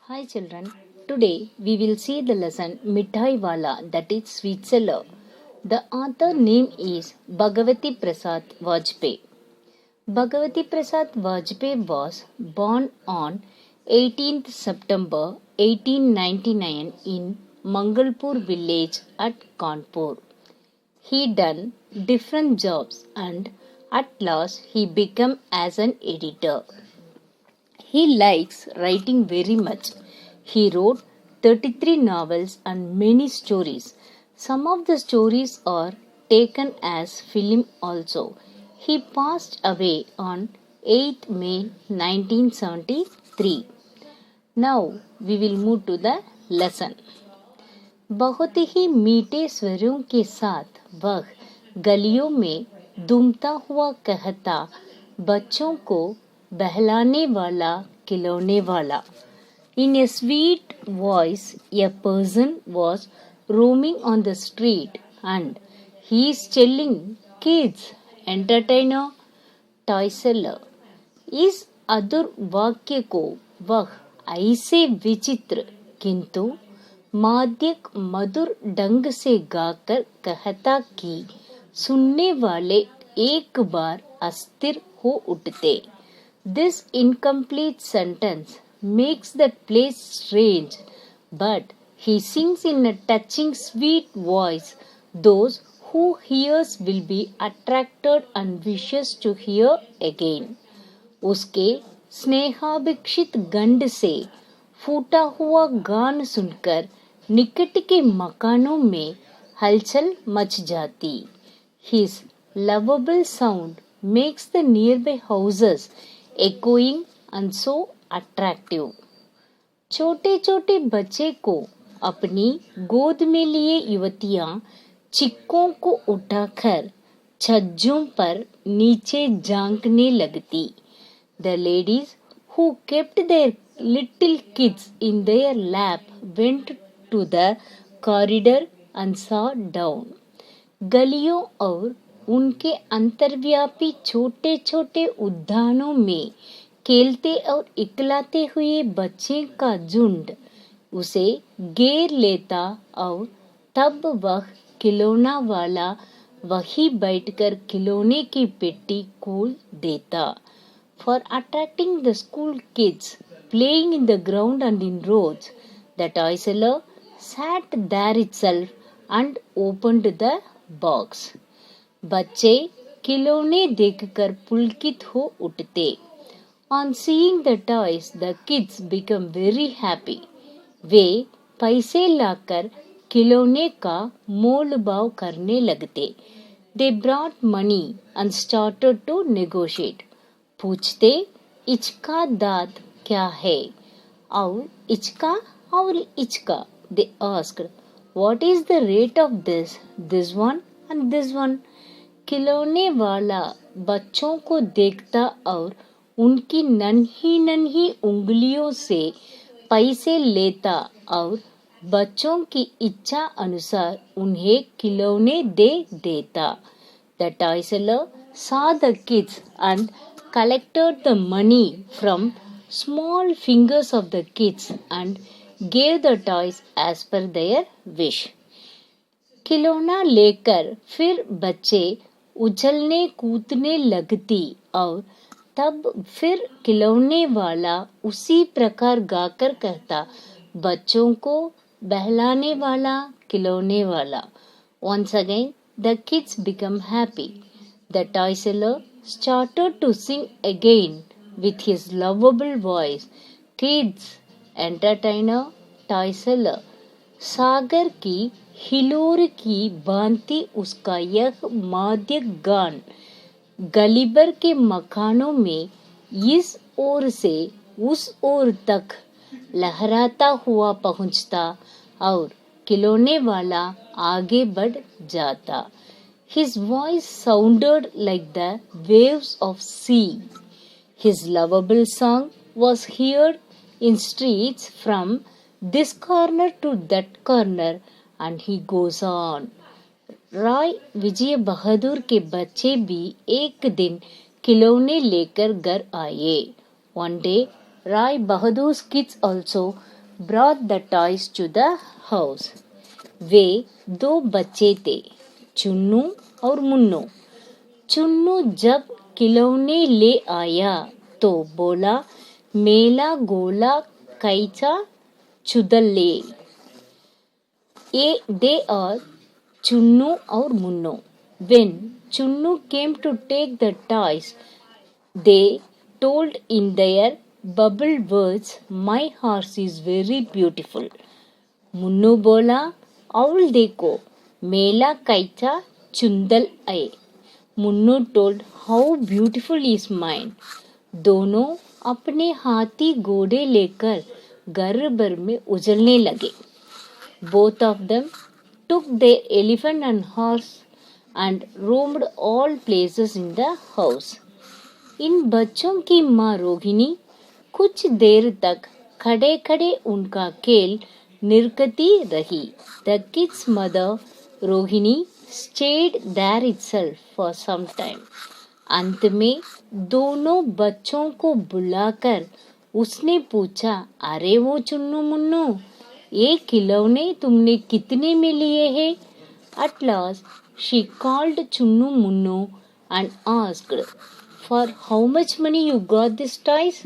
Hi children, today we will see the lesson Mithai Wala, that is sweet seller. The author name is Bhagavati Prasad Vajpayee. Bhagavati Prasad Vajpayee was born on 18th September 1899 in Mangalpur village at Kanpur. He done different jobs and at last he became as an editor. He likes writing very much. He wrote 33 novels and many stories. Some of the stories are taken as film also. He passed away on 8th May 1973. Now we will move to the lesson. बहुत ही मीठे स्वरों के साथ वह गलियों में दुमता हुआ कहता, बच्चों को बहलाने वाला खिलौने वाला. In a sweet voice, a person was roaming on the street and he is telling kids, entertainer, toy seller. इस अधुर वाक्य को वह ऐसे विचित्र किंतु माध्यक मधुर ढंग से गाकर कहता कि सुनने वाले एक बार अस्थिर हो उठते. This incomplete sentence makes that place strange, but he sings in a touching sweet voice. Those who hears will be attracted and wishes to hear again. उसके स्नेहाभिक्षित गंध से फूटा हुआ गान सुनकर निकट के मकानों में हलचल मच जाती. His lovable sound makes the nearby houses echoing and so attractive. छोटे छोटे बच्चे को अपनी गोद में लिए युवतियां चिक्कों को उठाकर छज्जों पर नीचे झांकने लगती. The ladies who kept their little kids in their lap went to the corridor and sat down. गलियों और उनके अंतर्व्यापी छोटे छोटे उद्यानों में खेलते और इकलाते हुए बच्चे का झुंड उसे घेर लेता और तब वह खिलौना वाला वहीं बैठकर खिलौने की पेटी खोल देता. For attracting the school kids playing in the ground and in roads, the toy seller sat there itself and opened the box. बच्चे खिलौने देखकर पुलकित हो उठते. On seeing the toys, the kids become very happy. वे पैसे लाकर खिलौने का मोल भाव करने लगते. They brought money and started to negotiate. पूछते, इचका दांत क्या है? और इचका और इचका. They asked, what is the rate of this one and this one? खिलौने वाला बच्चों को देखता और उनकी नन्ही नन्ही उंगलियों से पैसे लेता और बच्चों की इच्छा अनुसार उन्हें खिलौने दे देता. The toy seller saw the kids and collected the money from small fingers of the kids and gave the toys as per their wish. खिलौना लेकर फिर बच्चे उछलने कूदने लगती और तब फिर खिलौने वाला उसी प्रकार गाकर कहता, बच्चों को बहलाने वाला खिलौने वाला. Once again the kids become happy. The toy seller started to sing again with his lovable voice. Kids, entertainer, toy seller. सागर की हिलोर की भांति उसका यह माध्य गान गलीबर के मकानों में इस ओर से उस ओर तक लहराता हुआ पहुंचता और खिलौने वाला आगे बढ़ जाता. His voice sounded like the waves of sea. His lovable song was heard in streets from this corner to that corner, and he goes on. राय विजय बहादुर के बच्चे भी एक दिन खिलौने लेकर घर आए. One day, Rai Bahadur's kids also brought the toys to the house. वे दो बच्चे थे, चुन्नू और मुन्नू. चुन्नू जब खिलौने ले आया तो बोला, मेला गोला कैचा चुदल ले. They are Chunnu और Munnu. When Chunnu came to take the toys, they told in their bubbled words, my horse is very beautiful. Munnu बोला, औल देखो, मेला कैचा चुंदल आए. Munnu told, how beautiful is mine. दोनों अपने हाथी घोड़े लेकर घर भर में उजलने लगे. Both of them took their elephant and horse and roamed all places in the house. इन बच्चों की माँ रोहिणी कुछ देर तक खड़े खड़े उनका खेल निरखती रही. The kids' mother Rohini stayed there itself for some time. अंत में दोनों बच्चों को बुलाकर उसने पूछा, अरे वो चुन्नू मुन्नू, ये खिलौने तुमने कितने में लिए हैं? At last she called Chunnu Munnu and asked, for how much money you got these toys?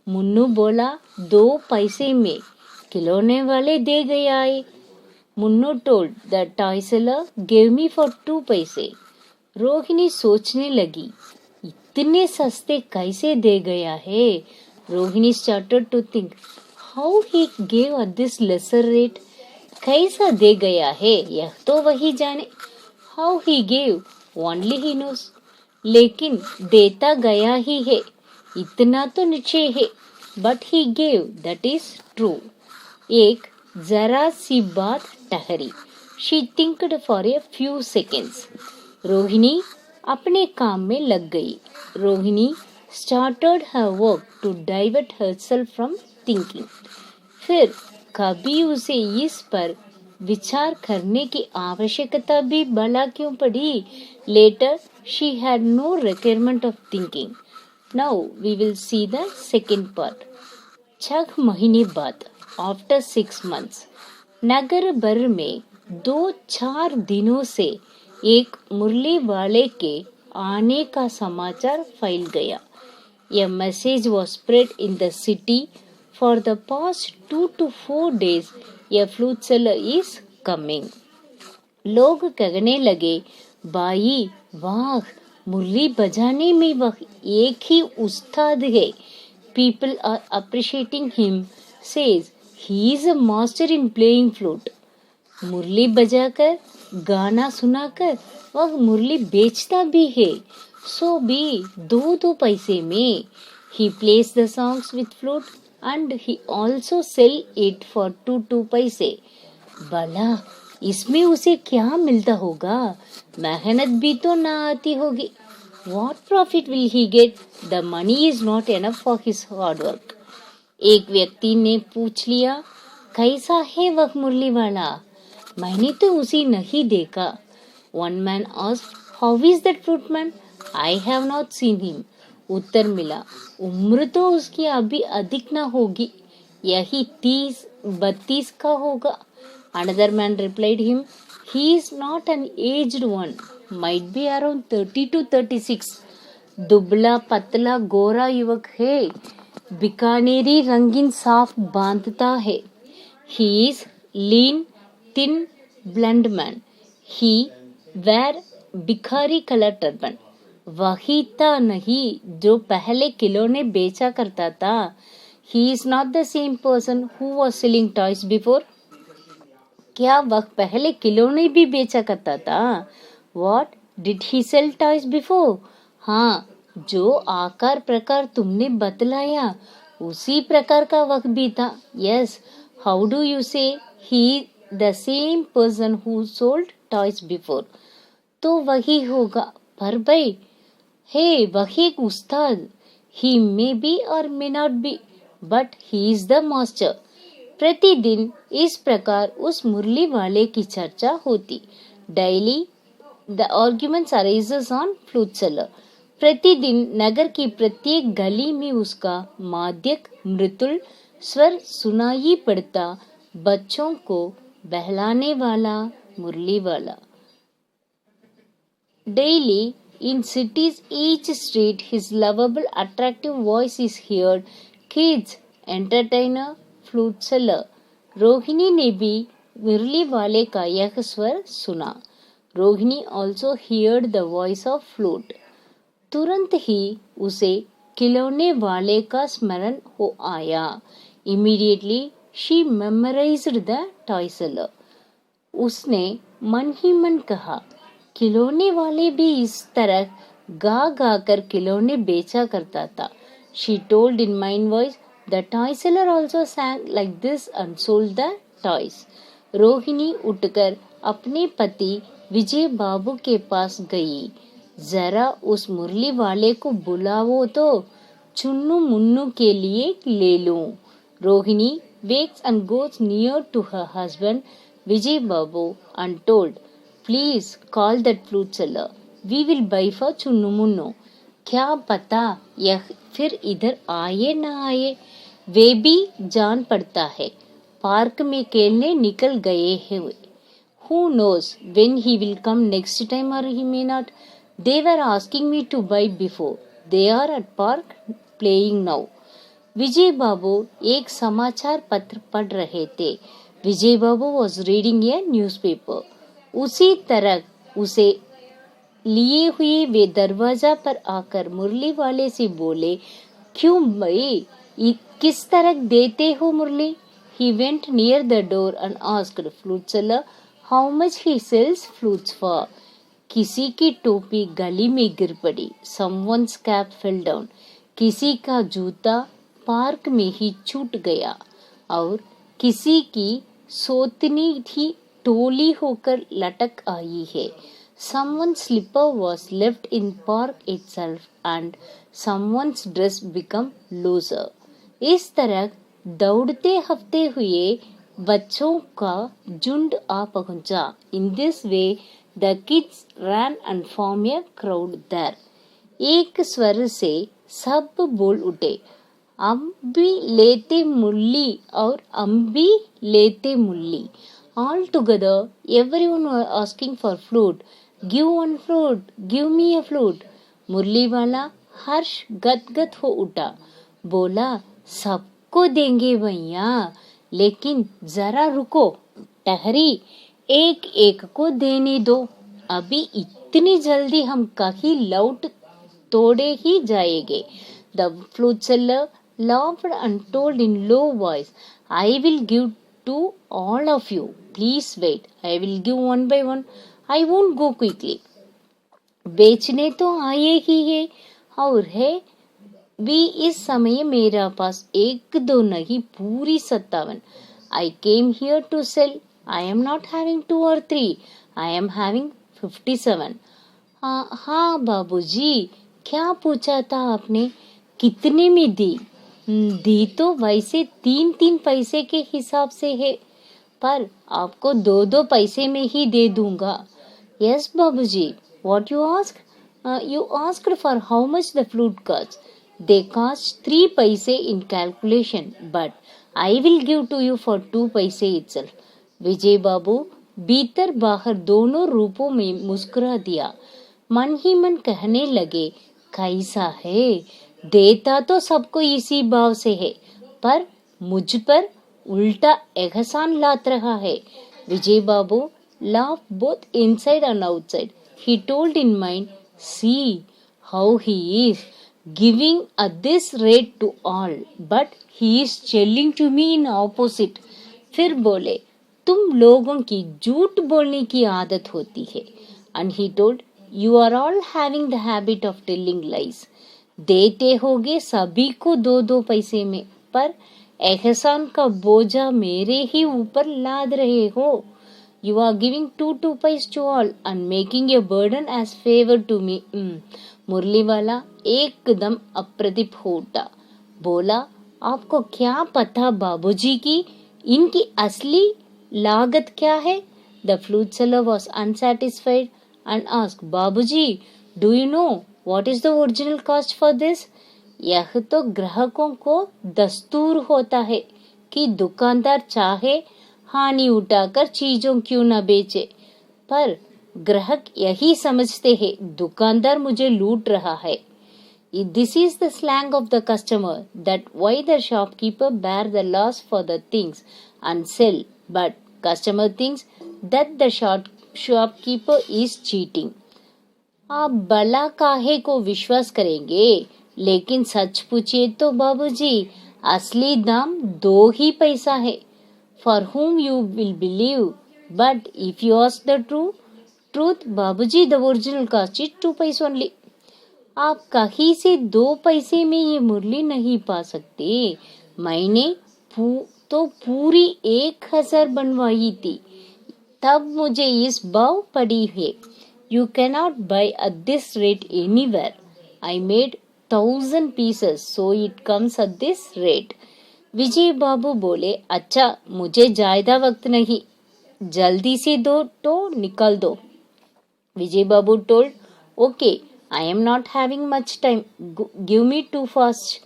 Munnu बोला, 2 पैसे में खिलौने वाले दे गया है. Munnu told the toy seller gave me for 2 पैसे. रोहिणी सोचने लगी, इतने सस्ते कैसे दे गया है? Rohini started to think, how he gave at this lesser rate. कैसा दे गया है यह तो वही जाने. How he gave only he knows. लेकिन देता गया ही है, इतना तो निश्चय है. But he gave, that is true. एक जरा सी बात ठहरी. She thinked for a few seconds. Rohini अपने काम में लग गई. Rohini started her work to divert herself from thinking. फिर कभी उसे इस पर विचार करने की आवश्यकता भी भला क्यों पड़ी. Later she had no requirement of thinking. Now we will see the second part. 6 महीने बाद, after 6 months, नगर भर में 2-4 दिनों से एक मुरली वाले के आने का समाचार फैल गया. A message was spread in the city. For the past 2 to 4 days, a flute seller is coming. लोग कहने लगे, भाई वाह, मुरली बजाने में वह एक ही उस्ताद है. People are appreciating him, says he is a master in playing flute. मुरली बजाकर, गाना सुनाकर वह मुरली बेचता भी है, सो भी 2 पैसे में. He plays the songs with flute and he also sell it for 2 पैसे. भला इसमें उसे क्या मिलता होगा? मेहनत भी तो ना आती होगी. What profit will he get? The money is not enough for his hard work. एक व्यक्ति ने पूछ लिया, कैसा है वह मुरली वाला? मैंने तो उसे नहीं देखा. One man asked, how is that flute man? I have not seen him. उत्तर मिला, उम्र तो उसकी अभी अधिक ना होगी, यही 30-32 का होगा. Another man replied him, he is not an aged one, might be around 30 to 36. दुबला पतला गोरा युवक है, बीकानेरी रंगीन साफ बांधता है. He is lean, thin, blunt man. He wear भिखारी कलर टर्बन. वही था नहीं जो पहले खिलौने बेचा करता था. He is not the same person who was selling toys before. क्या वह पहले खिलौने भी बेचा करता था? What did he sell toys before? हाँ, जो आकार प्रकार तुमने बतलाया उसी प्रकार का वह भी था. Yes, how do you say he the same person who sold toys before? तो वही होगा. पर भाई, हे वह एक उस्ताद. He may be or may not be, but he is the master. प्रतिदिन इस प्रकार उस मुरली वाले की चर्चा होती. Daily the arguments arises on flute seller. प्रतिदिन नगर की प्रत्येक गली में उसका माध्यक, मृदुल, स्वर सुनाई पड़ता, बच्चों को बहलाने वाला मुरली वाला। Daily, in cities, each street, his lovable, attractive voice is heard. Kids, entertainer, flute seller. Rohini ने भी मुरली वाले का यह स्वर सुना। Rohini also heard the voice of flute. तुरंत ही उसे खिलौने वाले का स्मरण हो आया। Immediately, she memorized the toy seller. उसने मन ही मन कहा, खिलौने वाले भी इस तरह गा गा कर खिलौने बेचा करता था। She told in mind voice, the toy seller also sang like this and sold the toys. Rohini उठकर अपने पति विजय बाबू के पास गई। जरा उस मुरली वाले को बुलाओ तो चुन्नू मुन्नू के लिए ले लूं। Rohini wakes and goes near to her husband Vijay Babu and told, Please call that flute seller. We will buy for Chunnu Munnu. क्या पता यह फिर इधर आए न आए, वे भी जान पड़ता है। पार्क में खेलने निकल गए हैं। Who knows when he will come next time or he may not. They were asking me to buy before. They are at park playing now. विजय बाबू एक समाचार पत्र पढ़ रहे थे। विजय बाबू वॉज रीडिंग ए न्यूज़पेपर। उसी तरह उसे लिए हुए वे दरवाजा पर आकर मुरली वाले से बोले, क्यों भाई, किस तरह देते हो मुरली? He went near the door and asked flute seller how much he sells flutes for. किसी की टोपी गली में गिर पड़ी। Someone's cap fell down. किसी का जूता पार्क में ही छूट गया और किसी की सोतनी ही टोली होकर लटक आई है। Someone's slipper was left in park itself and someone's dress become looser. इस तरह दौड़ते हफ्ते हुए बच्चों का झुंड आ पहुंचा। In this way, the kids ran and formed a crowd there. एक स्वर से सब बोल उठे, हम भी लेते मुरली और हम भी लेते मुरली। All together, everyone were asking for flute. Give one flute, give me a flute. मुरली वाला हर्ष गदगद हो उठा, बोला, सबको देंगे भैया, लेकिन जरा रुको, टहरी, एक एक को देने दो। अभी इतनी जल्दी हम कहीं लौट तोड़े ही जाएंगे। The flute seller laughed and told in low voice, I will give to all of you. Please wait. I will give one by one. I won't go quickly. बेचने तो आए ही है और है भी इस समय मेरा पास एक दो नहीं पूरी 57। I came here to sell. I am not having 2 or 3. I am having 57. हाँ बाबूजी, क्या पूछा था आपने? कितने में दी? दी तो वैसे 3-3 पैसे के हिसाब से है, पर आपको 2-2 पैसे में ही दे दूंगा। यस बाबूजी, what you ask? You asked for how much the flute cost. They cost 3 पैसे in calculation, but I will give to you for 2 पैसे इटसेल्फ। विजय बाबू भीतर बाहर दोनों रूपों में मुस्कुरा दिया। मन ही मन कहने लगे, कैसा है, देता तो सबको इसी भाव से है, पर मुझ पर उल्टा एहसान लात रहा है। विजय बाबू laughed both inside and outside. He told in mind, see how he is giving at this rate to all, but he is telling to me in opposite. फिर बोले, तुम लोगों की झूठ बोलने की आदत होती है। And he told, you are all having the habit of telling lies. देते होगे सभी को 2-2 पैसे में, पर एहसान का बोझा मेरे ही ऊपर लाद रहे हो। You are giving 2 पैसे to all and making a burden as favor to me. मुरली वाला एकदम अप्रतिभ हो उठा, बोला, आपको क्या पता बाबूजी की इनकी असली लागत क्या है? The flute seller was unsatisfied and asked, Babuji, do you know what is the original cost for this? यह तो ग्राहकों को दस्तूर होता है कि दुकानदार चाहे हानि उठाकर चीजों क्यों न बेचे, पर ग्राहक यही समझते हैं दुकानदार मुझे लूट रहा है। This is the slang of the customer, that why the shopkeeper bear the loss for the things and sell, but customer thinks that the shopkeeper is cheating. आप भला काहे को विश्वास करेंगे, लेकिन सच पूछिए तो बाबूजी असली दाम 2 ही पैसा है। For whom you will believe, but if you ask the truth, बाबूजी the original cost is 2 पैसे only. आप कहीं से 2 पैसे में ये मुरली नहीं पा सकते। मैंने तो पूरी 1000 बनवाई थी, तब मुझे इस भाव पड़ी है। You cannot buy at this rate anywhere. I made 1000 pieces, so it comes at this rate. विजय बाबू बोले, अच्छा मुझे ज्यादा वक्त नहीं, जल्दी से दो तो निकल दो। विजय बाबू told, okay, I am not having much time. Give me 2 fast.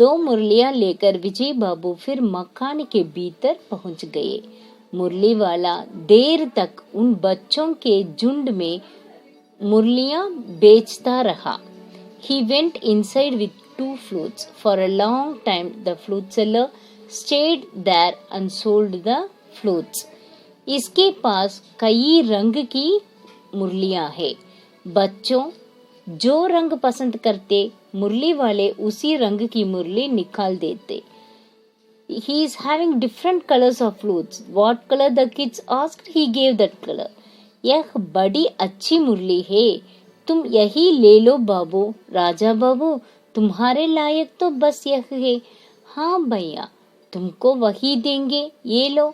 2 मुरलियां लेकर विजय बाबू फिर मकान के भीतर पहुंच गए। मुरली वाला देर तक उन बच्चों के झुंड में मुरलियां बेचता रहा। He went inside with 2 flutes. For a long time the flute seller stayed there and sold the flutes. इसके पास कई रंग की मुरलियां हैं। बच्चों जो रंग पसंद करते, मुरली वाले उसी रंग की मुरली निकाल देते। He is having different colors of flutes. What color the kids asked, he gave that color. यह बड़ी अच्छी मुरली है, तुम यही ले लो बाबू। राजा बाबू, तुम्हारे लायक तो बस यह है। हाँ भैया, तुमको वही देंगे, ये लो।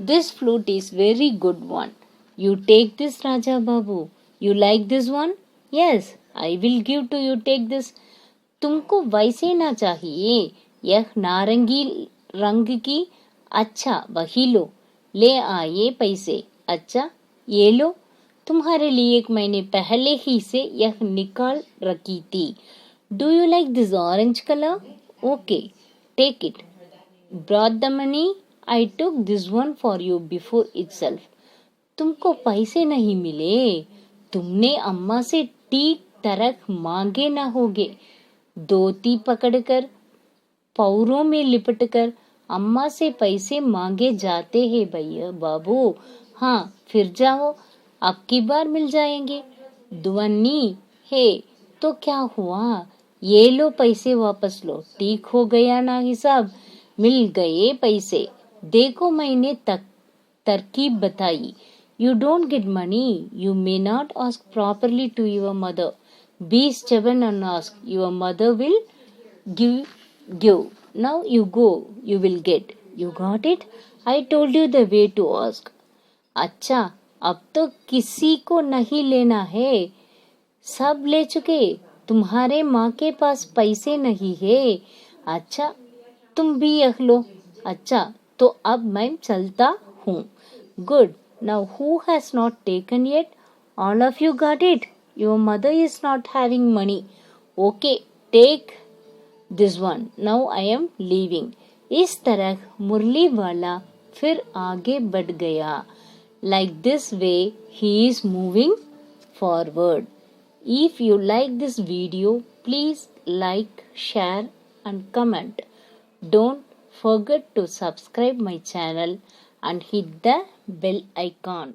This flute is very good one. You take this, Raja Babu. You like this one? Yes, I will give to you. Take this. तुमको वैसे ना चाहिए, यह नारंगी रंग की। अच्छा वही लो, ले आइए पैसे। अच्छा ये लो, तुम्हारे लिए एक मैंने पहले ही से यह निकाल रखी थी। Do you like this orange color? Okay, take it. Brought the money. I took this one for you before itself. तुमको पैसे नहीं मिले, तुमने अम्मा से ठीक तरह मांगे ना होगे। धोती पकड़कर पौरों में लिपटकर अम्मा से पैसे मांगे जाते हैं भैया बाबू। हाँ फिर जाओ, अब की बार मिल जाएंगे। दुवन्नी है तो क्या हुआ, ये लो पैसे वापस लो। ठीक हो गया ना हिसाब, मिल गए पैसे। देखो मैंने तरकीब बताई। You don't get money. You may not ask properly to your mother. Be stubborn and ask. Your mother will give. Now you go. You will get. You got it? I told you the way to ask. अच्छा, अब तो किसी को नहीं लेना है, सब ले चुके। तुम्हारे माँ के पास पैसे नहीं है। अच्छा, तुम भी यह लो। अच्छा, तो अब मैं चलता हूँ। Good. Now who has not taken yet? All of you got it. Your mother is not having money. Okay, take this one. Now I am leaving. इस तरह मुरली वाला फिर आगे बढ़ गया। Like this way he is moving forward. If you like this video, please like, share and comment. Don't forget to subscribe my channel and hit the bell icon.